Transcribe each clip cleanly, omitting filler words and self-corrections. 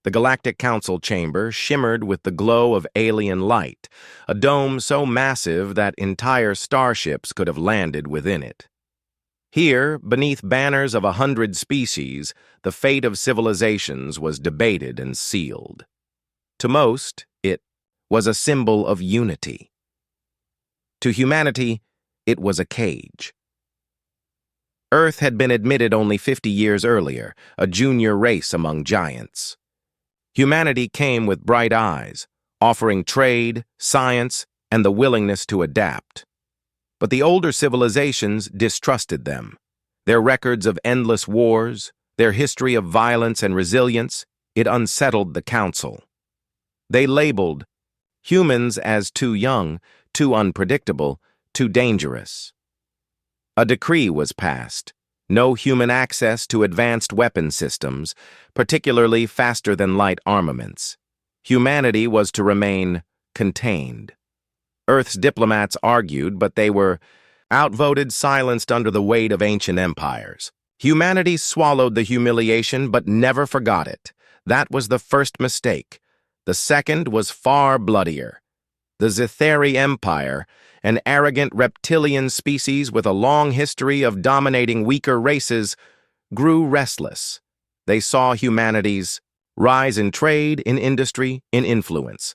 The Galactic Council chamber shimmered with the glow of alien light, a dome so massive that entire starships could have landed within it. Here, beneath banners of 100 species, the fate of civilizations was debated and sealed. To most, it was a symbol of unity. To humanity, it was a cage. Earth had been admitted only 50 years earlier, a junior race among giants. Humanity came with bright eyes, offering trade, science, and the willingness to adapt. But the older civilizations distrusted them. Their records of endless wars, their history of violence and resilience, it unsettled the council. They labeled humans as too young, too unpredictable, too dangerous. A decree was passed: no human access to advanced weapon systems, particularly faster-than-light armaments. Humanity was to remain contained. Earth's diplomats argued, but they were outvoted, silenced under the weight of ancient empires. Humanity swallowed the humiliation, but never forgot it. That was the first mistake. The second was far bloodier. The Zitheri Empire, an arrogant reptilian species with a long history of dominating weaker races, grew restless. They saw humanity's rise in trade, in industry, in influence.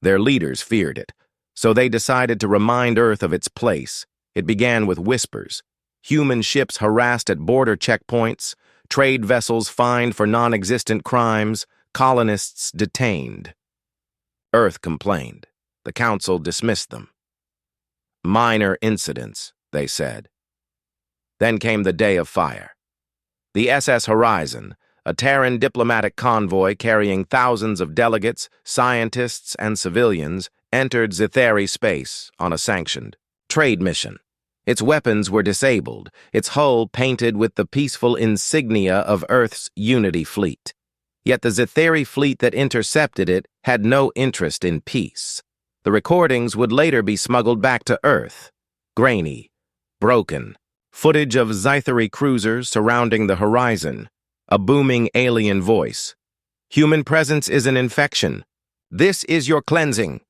Their leaders feared it, so they decided to remind Earth of its place. It began with whispers. Human ships harassed at border checkpoints, trade vessels fined for non-existent crimes, colonists detained. Earth complained. The Council dismissed them. Minor incidents, they said. Then came the day of fire. The SS Horizon, a Terran diplomatic convoy carrying thousands of delegates, scientists, and civilians, entered Zitheri space on a sanctioned trade mission. Its weapons were disabled, its hull painted with the peaceful insignia of Earth's Unity fleet. Yet the Zitheri fleet that intercepted it had no interest in peace. The recordings would later be smuggled back to Earth. Grainy, broken, footage of Zitheri cruisers surrounding the horizon, a booming alien voice. Human presence is an infection. This is your cleansing.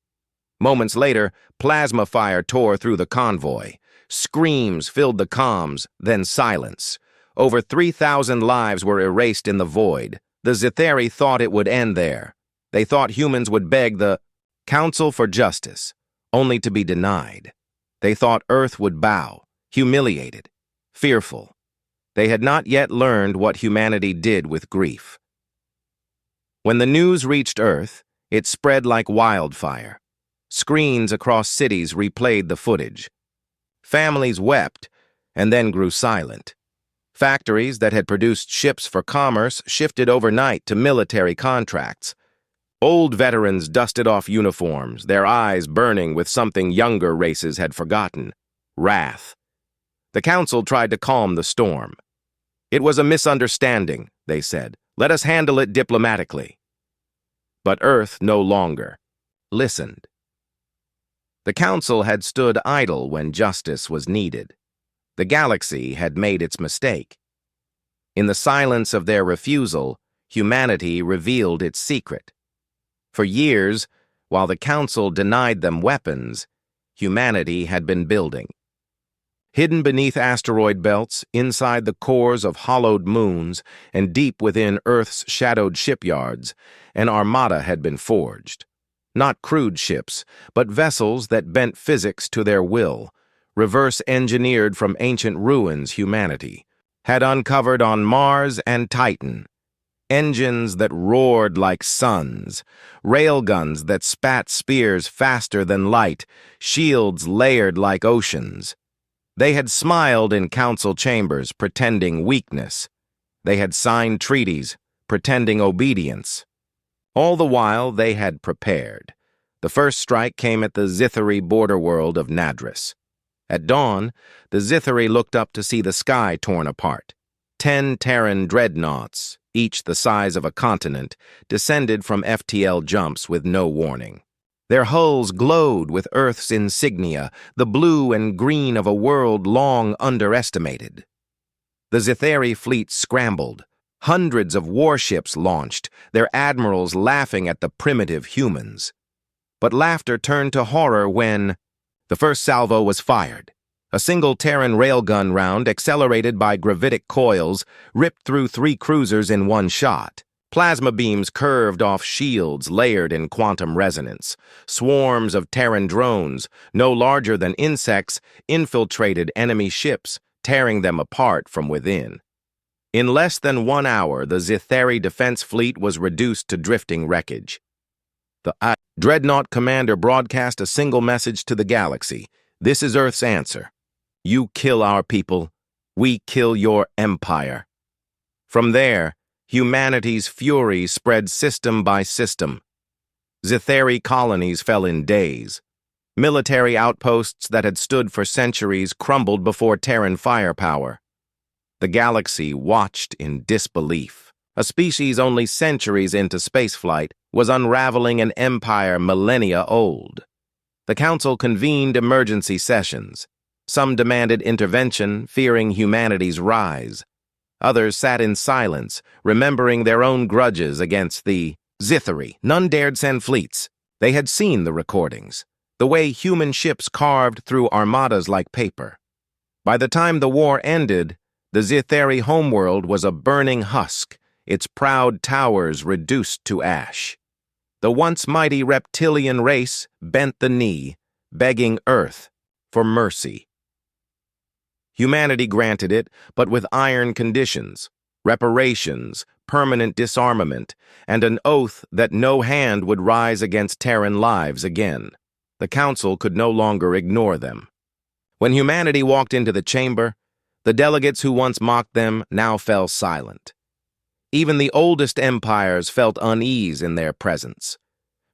Moments later, plasma fire tore through the convoy. Screams filled the comms, then silence. Over 3,000 lives were erased in the void. The Zitheri thought it would end there. They thought humans would beg the Council for Justice, only to be denied. They thought Earth would bow, humiliated, fearful. They had not yet learned what humanity did with grief. When the news reached Earth, it spread like wildfire. Screens across cities replayed the footage. Families wept and then grew silent. Factories that had produced ships for commerce shifted overnight to military contracts. Old veterans dusted off uniforms, their eyes burning with something younger races had forgotten: wrath. The Council tried to calm the storm. It was a misunderstanding, they said. Let us handle it diplomatically. But Earth no longer listened. The Council had stood idle when justice was needed. The galaxy had made its mistake. In the silence of their refusal, humanity revealed its secret. For years, while the Council denied them weapons, humanity had been building. Hidden beneath asteroid belts, inside the cores of hollowed moons, and deep within Earth's shadowed shipyards, an armada had been forged. Not crude ships, but vessels that bent physics to their will, reverse-engineered from ancient ruins humanity had uncovered on Mars and Titan. Engines that roared like suns, railguns that spat spears faster than light, shields layered like oceans. They had smiled in council chambers, pretending weakness. They had signed treaties, pretending obedience. All the while, they had prepared. The first strike came at the Zitheri border world of Nadris. At dawn, the Zitheri looked up to see the sky torn apart. 10 Terran dreadnoughts, each the size of a continent, descended from FTL jumps with no warning. Their hulls glowed with Earth's insignia, the blue and green of a world long underestimated. The Zitheri fleet scrambled, Hundreds of warships launched, their admirals laughing at the primitive humans. But laughter turned to horror when the first salvo was fired. A single Terran railgun round, accelerated by gravitic coils, ripped through 3 cruisers in one shot. Plasma beams curved off shields layered in quantum resonance. Swarms of Terran drones, no larger than insects, infiltrated enemy ships, tearing them apart from within. In less than 1 hour, the Zitheri defense fleet was reduced to drifting wreckage. The Dreadnought commander broadcast a single message to the galaxy. This is Earth's answer. You kill our people, we kill your empire. From there, humanity's fury spread system by system. Zitheri colonies fell in days. Military outposts that had stood for centuries crumbled before Terran firepower. The galaxy watched in disbelief. A species only centuries into spaceflight was unraveling an empire millennia old. The Council convened emergency sessions. Some demanded intervention, fearing humanity's rise. Others sat in silence, remembering their own grudges against the Zitheri. None dared send fleets. They had seen the recordings, the way human ships carved through armadas like paper. By the time the war ended, the Zitheri homeworld was a burning husk, its proud towers reduced to ash. The once mighty reptilian race bent the knee, begging Earth for mercy. Humanity granted it, but with iron conditions: reparations, permanent disarmament, and an oath that no hand would rise against Terran lives again. The Council could no longer ignore them. When humanity walked into the chamber, the delegates who once mocked them now fell silent. Even the oldest empires felt unease in their presence,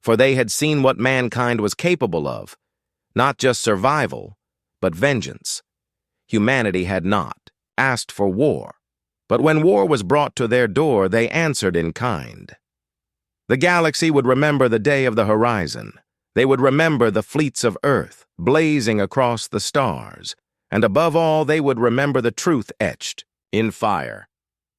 for they had seen what mankind was capable of, not just survival, but vengeance. Humanity had not asked for war, but when war was brought to their door, they answered in kind. The galaxy would remember the day of the horizon. They would remember the fleets of Earth blazing across the stars, and above all, they would remember the truth etched in fire.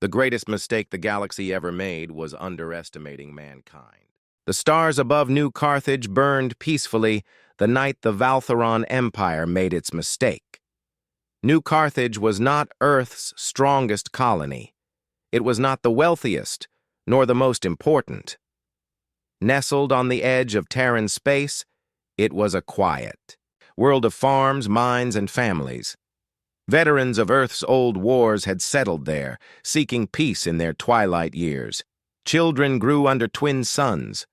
The greatest mistake the galaxy ever made was underestimating mankind. The stars above New Carthage burned peacefully the night the Valtheron Empire made its mistake. New Carthage was not Earth's strongest colony. It was not the wealthiest, nor the most important. Nestled on the edge of Terran space, it was a quiet world of farms, mines, and families. Veterans of Earth's old wars had settled there, seeking peace in their twilight years. Children grew under twin suns.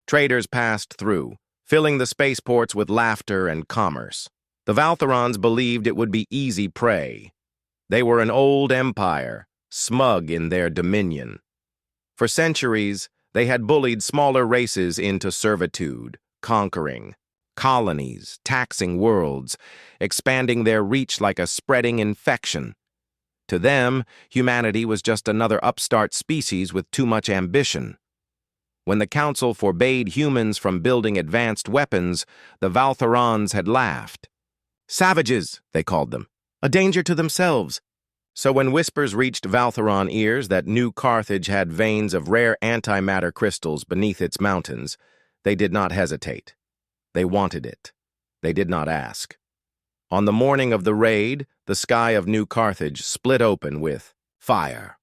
Traders passed through, filling the spaceports with laughter and commerce. The Valtherons believed it would be easy prey. They were an old empire, smug in their dominion. For centuries, they had bullied smaller races into servitude, conquering colonies, taxing worlds, expanding their reach like a spreading infection. To them, humanity was just another upstart species with too much ambition. When the Council forbade humans from building advanced weapons, the Valtherons had laughed. Savages, they called them, a danger to themselves. So when whispers reached Valtheron ears that New Carthage had veins of rare antimatter crystals beneath its mountains, they did not hesitate. They wanted it. They did not ask. On the morning of the raid, the sky of New Carthage split open with fire.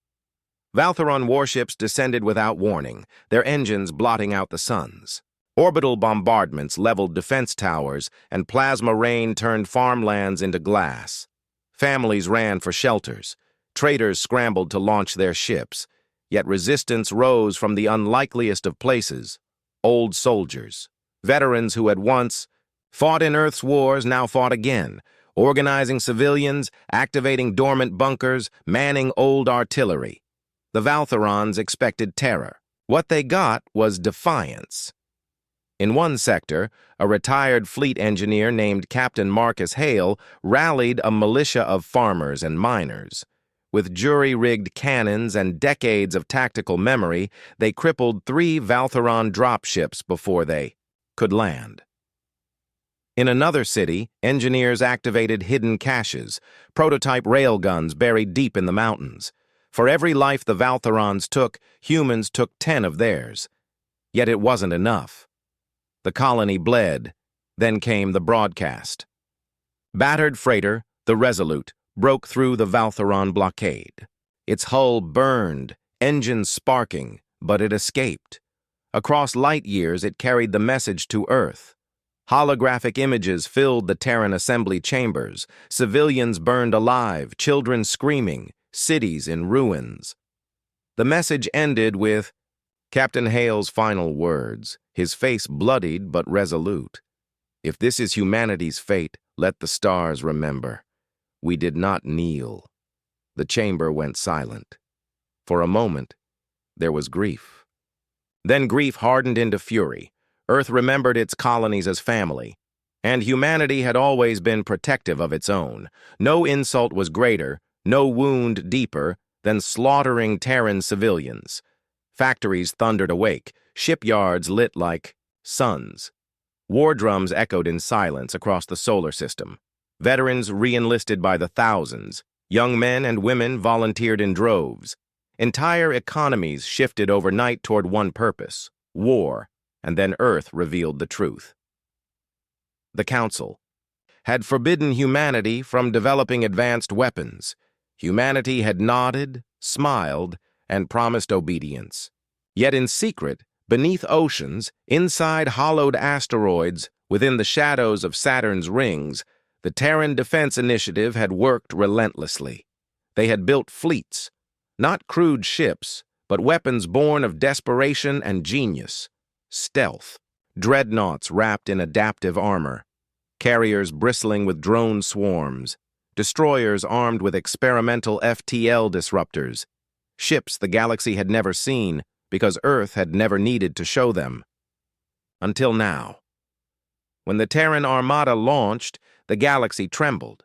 Valtheron warships descended without warning, their engines blotting out the suns. Orbital bombardments leveled defense towers, and plasma rain turned farmlands into glass. Families ran for shelters. Traders scrambled to launch their ships. Yet resistance rose from the unlikeliest of places. Old soldiers. Veterans who had once fought in Earth's wars now fought again, organizing civilians, activating dormant bunkers, manning old artillery. The Valtherons expected terror. What they got was defiance. In one sector, a retired fleet engineer named Captain Marcus Hale rallied a militia of farmers and miners. With jury-rigged cannons and decades of tactical memory, they crippled 3 Valtheron dropships before they could land. In another city, engineers activated hidden caches, prototype railguns buried deep in the mountains. For every life the Valtherons took, humans took 10 of theirs. Yet it wasn't enough. The colony bled. Then came the broadcast. Battered freighter, the Resolute, broke through the Valtheron blockade. Its hull burned, engines sparking, but it escaped. Across light years, it carried the message to Earth. Holographic images filled the Terran assembly chambers. Civilians burned alive, children screaming, cities in ruins. The message ended with Captain Hale's final words, his face bloodied but resolute. If this is humanity's fate, let the stars remember. We did not kneel. The chamber went silent. For a moment, there was grief. Then grief hardened into fury. Earth remembered its colonies as family, and humanity had always been protective of its own. No insult was greater, no wound deeper, than slaughtering Terran civilians. Factories thundered awake, shipyards lit like suns. War drums echoed in silence across the solar system. Veterans re-enlisted by the thousands. Young men and women volunteered in droves. Entire economies shifted overnight toward one purpose, war, and then Earth revealed the truth. The Council had forbidden humanity from developing advanced weapons. Humanity had nodded, smiled, and promised obedience. Yet in secret, beneath oceans, inside hollowed asteroids, within the shadows of Saturn's rings, the Terran Defense Initiative had worked relentlessly. They had built fleets, not crude ships, but weapons born of desperation and genius. Stealth, dreadnoughts wrapped in adaptive armor, carriers bristling with drone swarms, destroyers armed with experimental FTL disruptors, ships the galaxy had never seen because Earth had never needed to show them. Until now. When the Terran Armada launched, the galaxy trembled.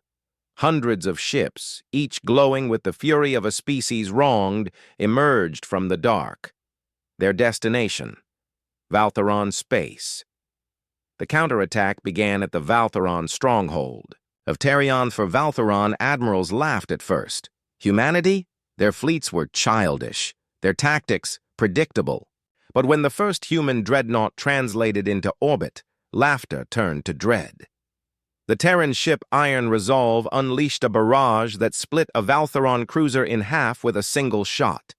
Hundreds of ships, each glowing with the fury of a species wronged, emerged from the dark. Their destination, Valtheron space. The counterattack began at the Valtheron stronghold. Of Terion for Valtheron, admirals laughed at first. Humanity? Their fleets were childish. Their tactics, predictable. But when the first human dreadnought translated into orbit, laughter turned to dread. The Terran ship Iron Resolve unleashed a barrage that split a Valtheron cruiser in half with a single shot.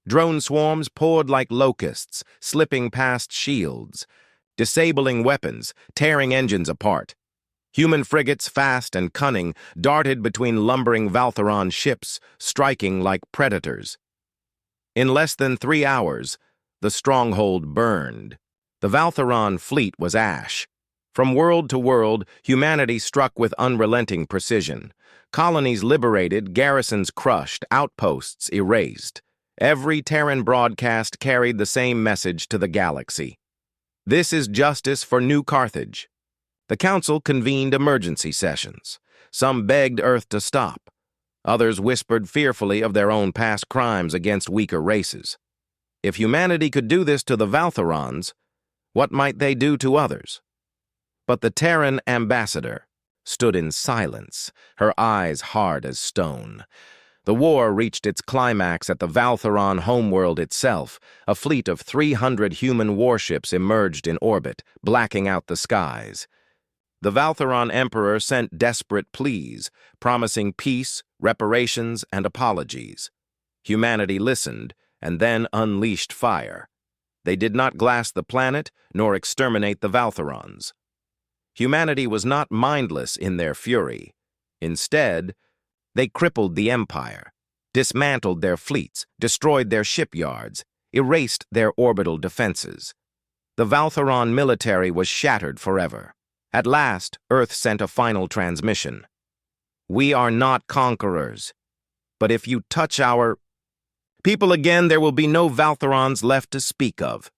Drone swarms poured like locusts, slipping past shields, disabling weapons, tearing engines apart. Human frigates, fast and cunning, darted between lumbering Valtheron ships, striking like predators. In less than 3 hours, the stronghold burned. The Valtheron fleet was ash. From world to world, humanity struck with unrelenting precision. Colonies liberated, garrisons crushed, outposts erased. Every Terran broadcast carried the same message to the galaxy. This is justice for New Carthage. The Council convened emergency sessions. Some begged Earth to stop. Others whispered fearfully of their own past crimes against weaker races. If humanity could do this to the Valtherons, what might they do to others? But the Terran ambassador stood in silence, her eyes hard as stone. The war reached its climax at the Valtheron homeworld itself. A fleet of 300 human warships emerged in orbit, blacking out the skies. The Valtheron Emperor sent desperate pleas, promising peace, reparations, and apologies. Humanity listened, and then unleashed fire. They did not glass the planet, nor exterminate the Valtherons. Humanity was not mindless in their fury. Instead, they crippled the Empire, dismantled their fleets, destroyed their shipyards, erased their orbital defenses. The Valtheron military was shattered forever. At last, Earth sent a final transmission. We are not conquerors, but if you touch our people again, there will be no Valtherons left to speak of.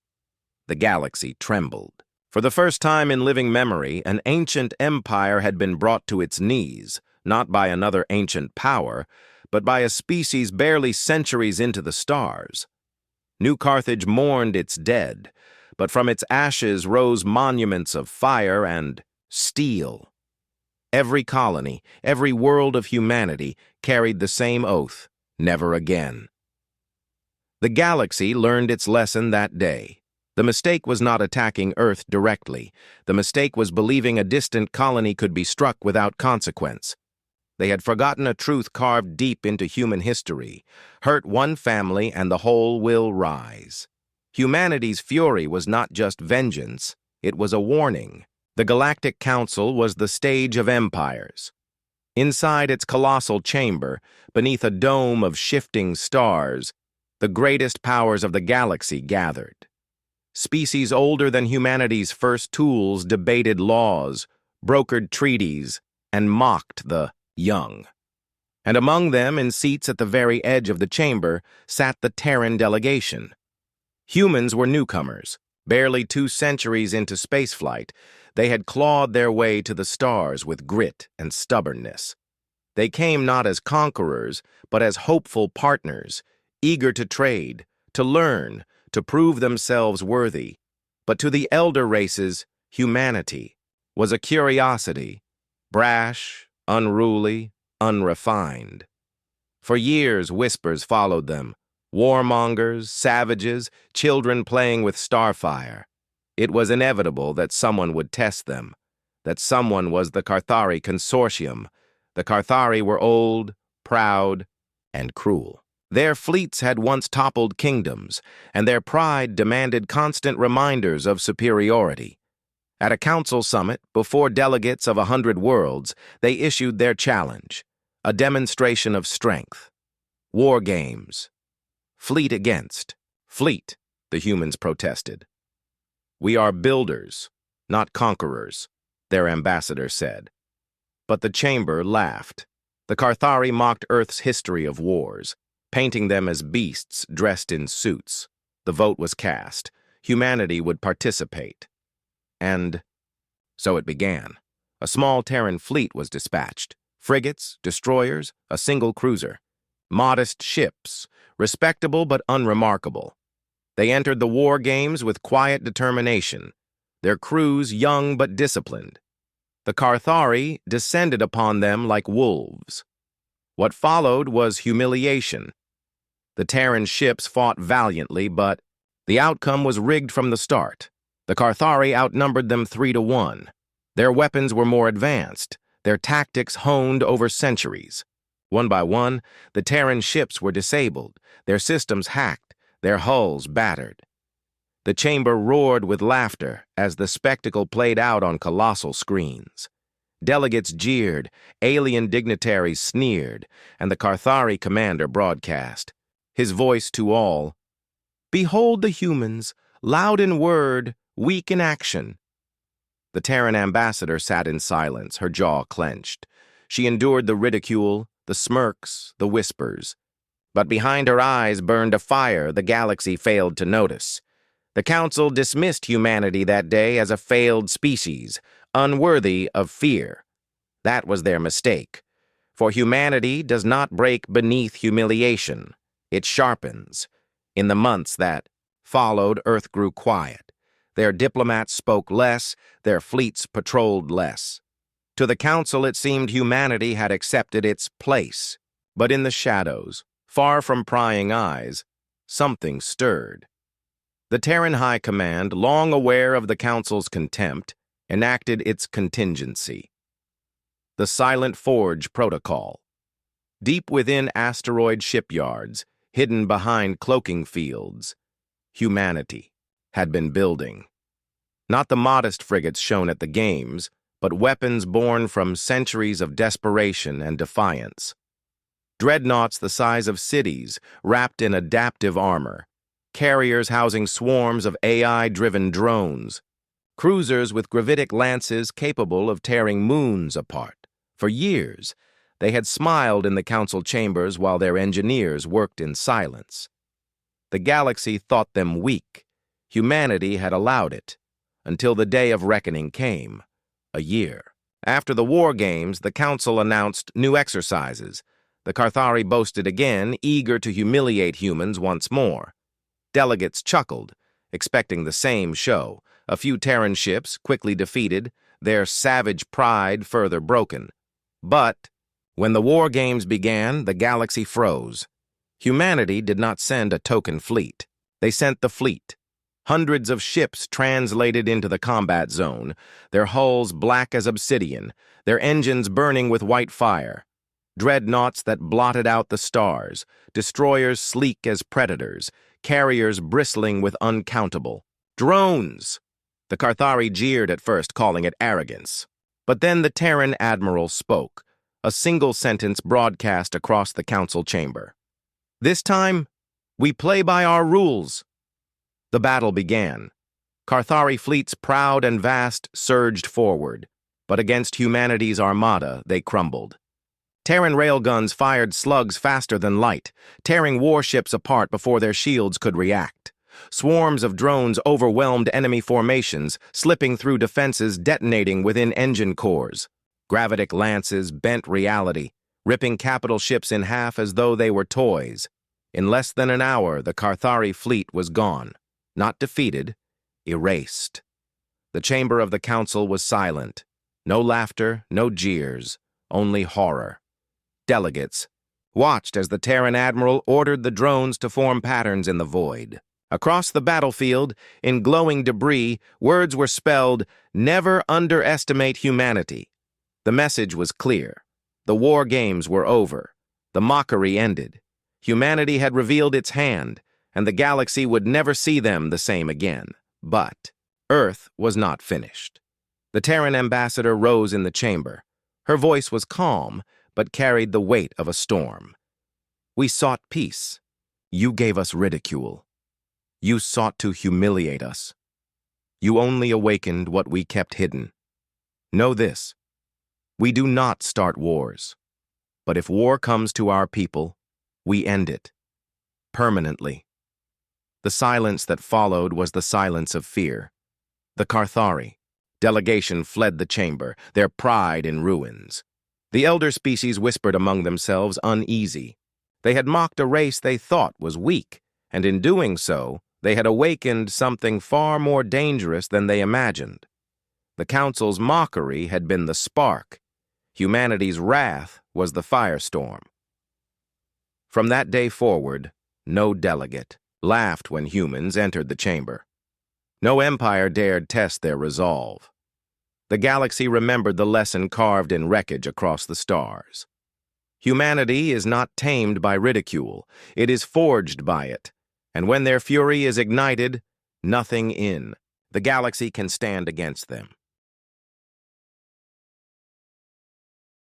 The galaxy trembled. For the first time in living memory, an ancient empire had been brought to its knees, not by another ancient power, but by a species barely centuries into the stars. New Carthage mourned its dead, but from its ashes rose monuments of fire and steel. Every colony, every world of humanity carried the same oath. Never again. The galaxy learned its lesson that day. The mistake was not attacking Earth directly. The mistake was believing a distant colony could be struck without consequence. They had forgotten a truth carved deep into human history. Hurt one family and the whole will rise. Humanity's fury was not just vengeance, it was a warning. The Galactic Council was the stage of empires. Inside its colossal chamber, beneath a dome of shifting stars, the greatest powers of the galaxy gathered. Species older than humanity's first tools debated laws, brokered treaties, and mocked the young. And among them, in seats at the very edge of the chamber, sat the Terran delegation. Humans were newcomers. Barely 2 centuries into spaceflight, they had clawed their way to the stars with grit and stubbornness. They came not as conquerors, but as hopeful partners, eager to trade, to learn, to prove themselves worthy. But to the elder races, humanity was a curiosity, brash, unruly, unrefined. For years, whispers followed them, warmongers, savages, children playing with starfire. It was inevitable that someone would test them. That someone was the Carthari Consortium. The Carthari were old, proud, and cruel. Their fleets had once toppled kingdoms, and their pride demanded constant reminders of superiority. At a council summit, before delegates of 100 worlds, they issued their challenge, a demonstration of strength. War games. Fleet against. Fleet, the humans protested. "We are builders, not conquerors," their ambassador said. But the chamber laughed. The Carthari mocked Earth's history of wars, painting them as beasts dressed in suits. The vote was cast. Humanity would participate. And so it began. A small Terran fleet was dispatched. Frigates, destroyers, a single cruiser. Modest ships, respectable but unremarkable. They entered the war games with quiet determination, their crews young but disciplined. The Carthari descended upon them like wolves. What followed was humiliation. The Terran ships fought valiantly, but the outcome was rigged from the start. The Carthari outnumbered them 3-1. Their weapons were more advanced, their tactics honed over centuries. One by one, the Terran ships were disabled, their systems hacked, their hulls battered. The chamber roared with laughter as the spectacle played out on colossal screens. Delegates jeered, alien dignitaries sneered, and the Carthari commander broadcast, his voice to all, "Behold the humans, loud in word, weak in action." The Terran ambassador sat in silence, her jaw clenched. She endured the ridicule, the smirks, the whispers. But behind her eyes burned a fire the galaxy failed to notice. The Council dismissed humanity that day as a failed species, unworthy of fear. That was their mistake. For humanity does not break beneath humiliation. It sharpens. In the months that followed, Earth grew quiet. Their diplomats spoke less, their fleets patrolled less. To the Council, it seemed humanity had accepted its place. But in the shadows, far from prying eyes, something stirred. The Terran High Command, long aware of the Council's contempt, enacted its contingency. The Silent Forge Protocol. Deep within asteroid shipyards, hidden behind cloaking fields, humanity had been building. Not the modest frigates shown at the games, but weapons born from centuries of desperation and defiance. Dreadnoughts the size of cities, wrapped in adaptive armor. Carriers housing swarms of AI-driven drones. Cruisers with gravitic lances capable of tearing moons apart. For years, they had smiled in the council chambers while their engineers worked in silence. The galaxy thought them weak. Humanity had allowed it, until the day of reckoning came, a year. After the war games, the council announced new exercises. The Carthari boasted again, eager to humiliate humans once more. Delegates chuckled, expecting the same show. A few Terran ships, quickly defeated, their savage pride further broken. But when the war games began, the galaxy froze. Humanity did not send a token fleet. They sent the fleet. Hundreds of ships translated into the combat zone, their hulls black as obsidian, their engines burning with white fire. Dreadnoughts that blotted out the stars, destroyers sleek as predators, carriers bristling with uncountable. Drones! The Carthari jeered at first, calling it arrogance. But then the Terran admiral spoke, a single sentence broadcast across the council chamber. "This time, we play by our rules." The battle began. Carthari fleets, proud and vast, surged forward, but against humanity's armada, they crumbled. Terran railguns fired slugs faster than light, tearing warships apart before their shields could react. Swarms of drones overwhelmed enemy formations, slipping through defenses, detonating within engine cores. Gravitic lances bent reality, ripping capital ships in half as though they were toys. In less than an hour, the Carthari fleet was gone. Not defeated, erased. The chamber of the council was silent. No laughter, no jeers, only horror. Delegates watched as the Terran admiral ordered the drones to form patterns in the void. Across the battlefield, in glowing debris, words were spelled, "Never underestimate humanity." The message was clear. The war games were over. The mockery ended. Humanity had revealed its hand, and the galaxy would never see them the same again. But Earth was not finished. The Terran ambassador rose in the chamber. Her voice was calm, but carried the weight of a storm. "We sought peace. You gave us ridicule. You sought to humiliate us. You only awakened what we kept hidden. Know this: we do not start wars. But if war comes to our people, we end it. Permanently." The silence that followed was the silence of fear. The Carthari delegation fled the chamber, their pride in ruins. The elder species whispered among themselves, uneasy. They had mocked a race they thought was weak, and in doing so, they had awakened something far more dangerous than they imagined. The council's mockery had been the spark. Humanity's wrath was the firestorm. From that day forward, no delegate laughed when humans entered the chamber. No empire dared test their resolve. The galaxy remembered the lesson carved in wreckage across the stars. Humanity is not tamed by ridicule, it is forged by it. And when their fury is ignited, nothing in the galaxy can stand against them.